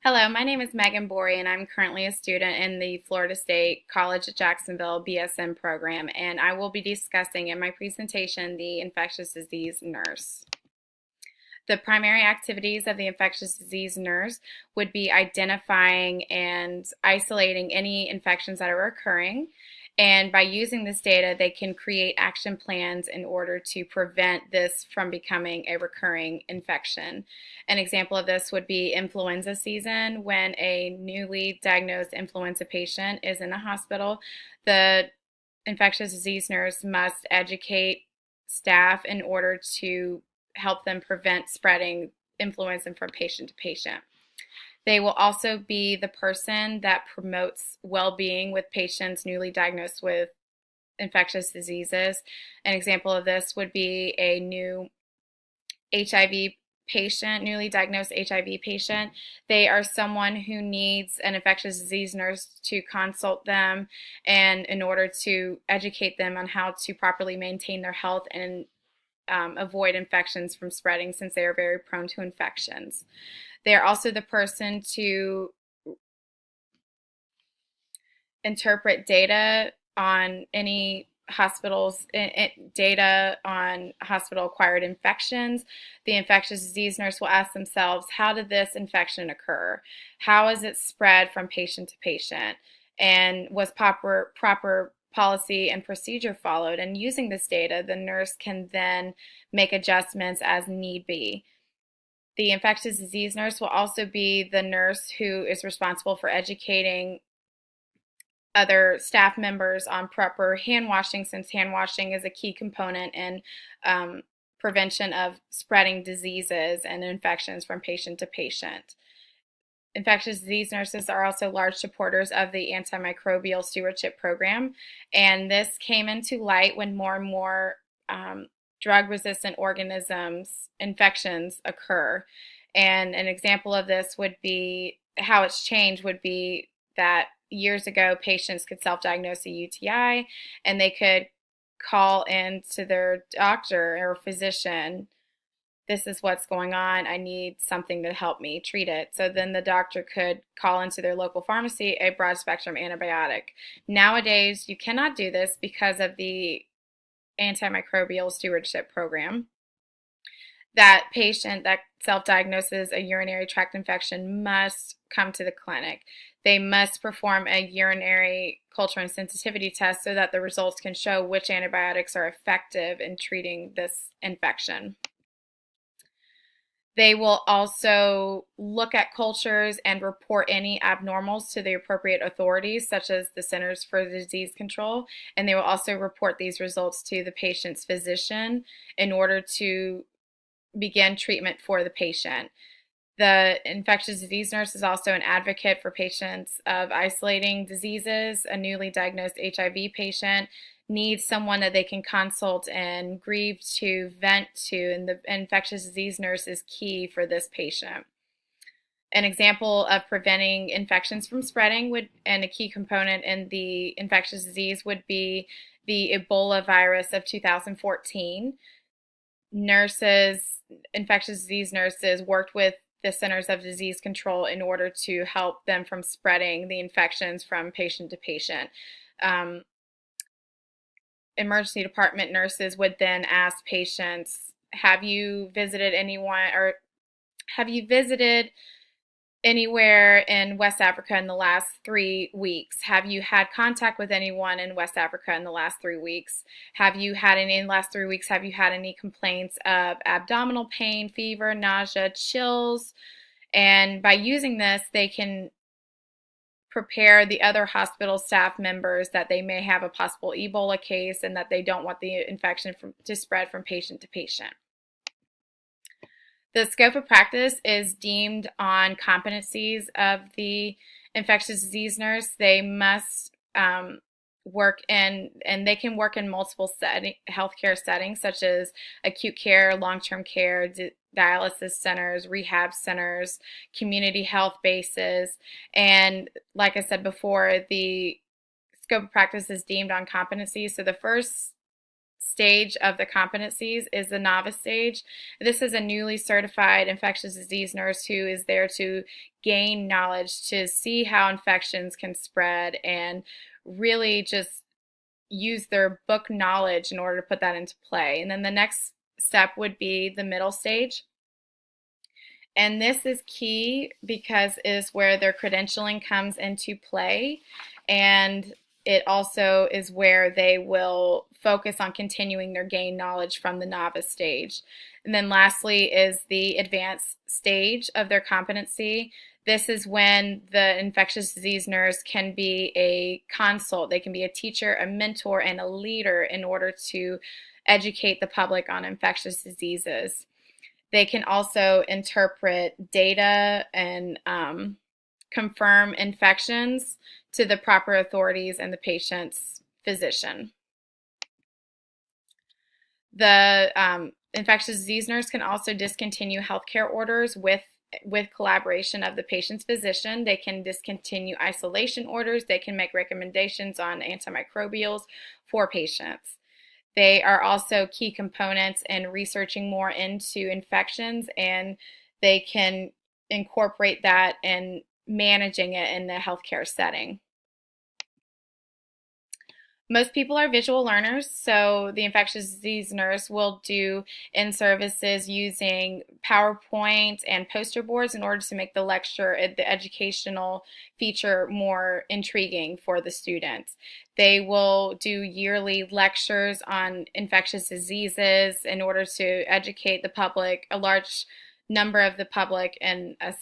Hello, my name is Megan Borey, and I'm currently a student in the Florida State College at Jacksonville BSN program, and I will be discussing in my presentation the infectious disease nurse. The primary activities of the infectious disease nurse would be identifying and isolating any infections that are occurring. And by using this data, they can create action plans in order to prevent this from becoming a recurring infection. An example of this would be influenza season. When a newly diagnosed influenza patient is in a hospital, the infectious disease nurse must educate staff in order to help them prevent spreading influenza from patient to patient. They will also be the person that promotes well-being with patients newly diagnosed with infectious diseases. An example of this would be a new HIV patient, newly diagnosed HIV patient. They are someone who needs an infectious disease nurse to consult them and in order to educate them on how to properly maintain their health and avoid infections from spreading, since they are very prone to infections. They are also the person to interpret data on any data on hospital acquired infections. The infectious disease nurse will ask themselves, how did this infection occur? How is it spread from patient to patient? And was proper policy and procedure followed? And using this data, the nurse can then make adjustments as need be. The infectious disease nurse will also be the nurse who is responsible for educating other staff members on proper hand washing, since hand washing is a key component in prevention of spreading diseases and infections from patient to patient. Infectious disease nurses are also large supporters of the antimicrobial stewardship program, and this came into light when more and more drug-resistant organisms infections occur. And an example of this would be how it's changed would be that years ago patients could self-diagnose a UTI and they could call in to their doctor or physician, this is what's going on, I need something to help me treat it. So then the doctor could call into their local pharmacy a broad spectrum antibiotic. Nowadays you cannot do this because of the antimicrobial stewardship program. That patient that self-diagnoses a urinary tract infection must come to the clinic. They must perform a urinary culture and sensitivity test so that the results can show which antibiotics are effective in treating this infection. They will also look at cultures and report any abnormals to the appropriate authorities, such as the Centers for Disease Control, and they will also report these results to the patient's physician in order to begin treatment for the patient. The infectious disease nurse is also an advocate for patients of isolating diseases. A newly diagnosed HIV patient needs someone that they can consult and grieve to, vent to, and the infectious disease nurse is key for this patient. An example of preventing infections from spreading and a key component in the infectious disease would be the Ebola virus of 2014. Infectious disease nurses worked with the Centers of Disease Control in order to help them from spreading the infections from patient to patient. Emergency department nurses would then ask patients, have you visited anyone, or have you visited anywhere in West Africa in the last 3 weeks? Have you had contact with anyone in West Africa in the last 3 weeks? Have you had any in the last 3 weeks? Have you had any complaints of abdominal pain, fever, nausea, chills? And by using this, they can prepare the other hospital staff members that they may have a possible Ebola case and that they don't want the infection to spread from patient to patient. The scope of practice is deemed on competencies of the infectious disease nurse. They must work in, and they can work in multiple healthcare settings, such as acute care, long-term care, dialysis centers, rehab centers, community health bases. And like I said before, the scope of practice is deemed on competency. So the first stage of the competencies is the novice stage. This is a newly certified infectious disease nurse who is there to gain knowledge, to see how infections can spread, and really just use their book knowledge in order to put that into play. And then the next step would be the middle stage. And this is key because it is where their credentialing comes into play. And it also is where they will focus on continuing their gain knowledge from the novice stage. And then lastly is the advanced stage of their competency. This is when the infectious disease nurse can be a consult. They can be a teacher, a mentor, and a leader in order to educate the public on infectious diseases. They can also interpret data and confirm infections to the proper authorities and the patient's physician. The infectious disease nurse can also discontinue healthcare orders with collaboration of the patient's physician. They can discontinue isolation orders. They can make recommendations on antimicrobials for patients. They are also key components in researching more into infections, and they can incorporate that in managing it in the healthcare setting. Most people are visual learners, so the infectious disease nurse will do in-services using PowerPoint and poster boards in order to make the lecture, the educational feature, more intriguing for the students. They will do yearly lectures on infectious diseases in order to educate the public, a large number of the public, in a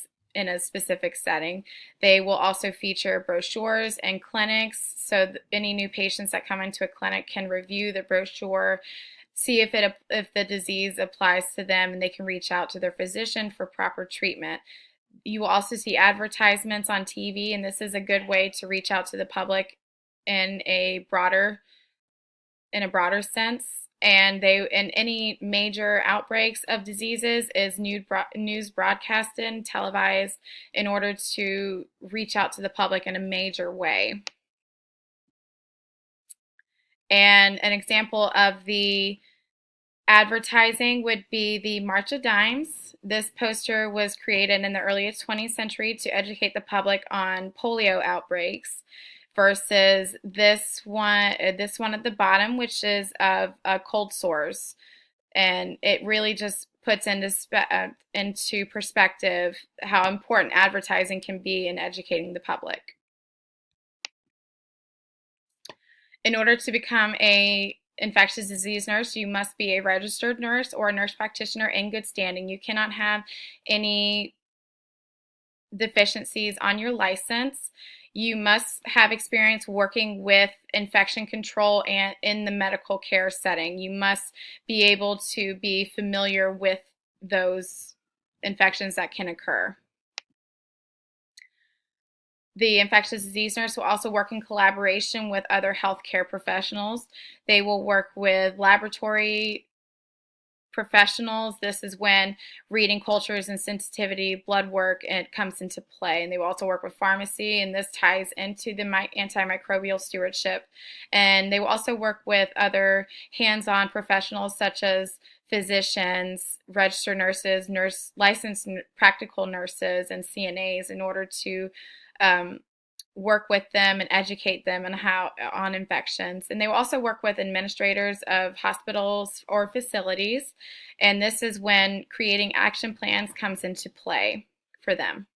specific setting. They will also feature brochures and clinics, so any new patients that come into a clinic can review the brochure, see if the disease applies to them, and they can reach out to their physician for proper treatment. You will also see advertisements on TV, and this is a good way to reach out to the public in a broader sense. And any major outbreaks of diseases is news broadcasted, televised, in order to reach out to the public in a major way. And an example of the advertising would be the March of Dimes. This poster was created in the early 20th century to educate the public on polio outbreaks, versus this one at the bottom, which is of cold sores. And it really just puts into perspective how important advertising can be in educating the public. In order to become a infectious disease nurse, you must be a registered nurse or a nurse practitioner in good standing. You cannot have any deficiencies on your license. You must have experience working with infection control and in the medical care setting. You must be able to be familiar with those infections that can occur. The infectious disease nurse will also work in collaboration with other healthcare professionals. They will work with laboratory professionals. This is when reading cultures and sensitivity blood work comes into play. And they will also work with pharmacy, and this ties into the antimicrobial stewardship. And they will also work with other hands-on professionals such as physicians, registered nurses, licensed practical nurses, and CNAs in order to work with them and educate them on infections. And they will also work with administrators of hospitals or facilities, and this is when creating action plans comes into play for them.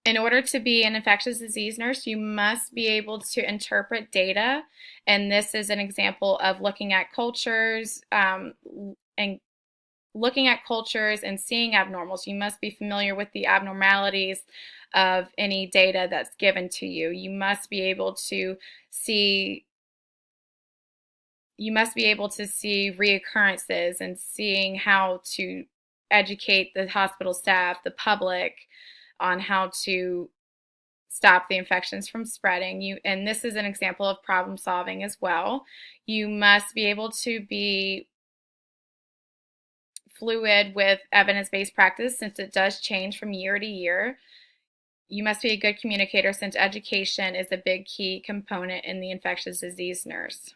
In order to be an infectious disease nurse, you must be able to interpret data, and this is an example of looking at cultures and seeing abnormals. You must be familiar with the abnormalities of any data that's given to you. You must be able to see reoccurrences and seeing how to educate the hospital staff, the public, on how to stop the infections from spreading. And this is an example of problem solving as well. You must be able to be fluid with evidence-based practice, since it does change from year to year. You must be a good communicator, since education is a big key component in the infectious disease nurse.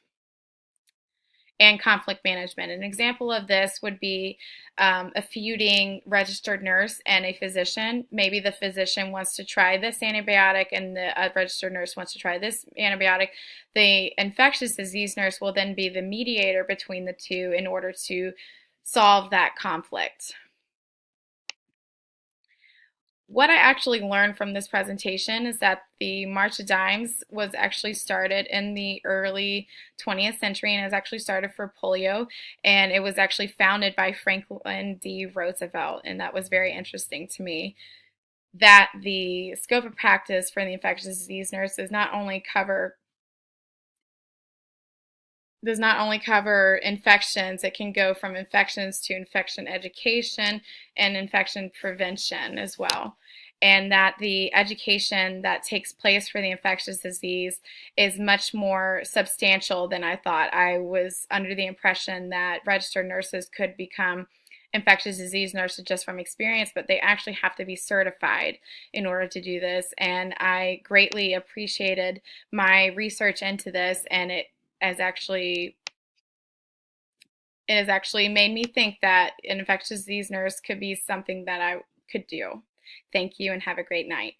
and conflict management. An example of this would be a feuding registered nurse and a physician. Maybe the physician wants to try this antibiotic and the registered nurse wants to try this antibiotic. The infectious disease nurse will then be the mediator between the two in order to solve that conflict. What I actually learned from this presentation is that the March of Dimes was actually started in the early 20th century and it was actually started for polio, and it was actually founded by Franklin D. Roosevelt, and that was very interesting to me that the scope of practice for the infectious disease nurse does not only cover infections, it can go from infections to infection education and infection prevention as well. And that the education that takes place for the infectious disease is much more substantial than I thought. I was under the impression that registered nurses could become infectious disease nurses just from experience, but they actually have to be certified in order to do this. And I greatly appreciated my research into this, and it has actually made me think that an infectious disease nurse could be something that I could do. Thank you and have a great night.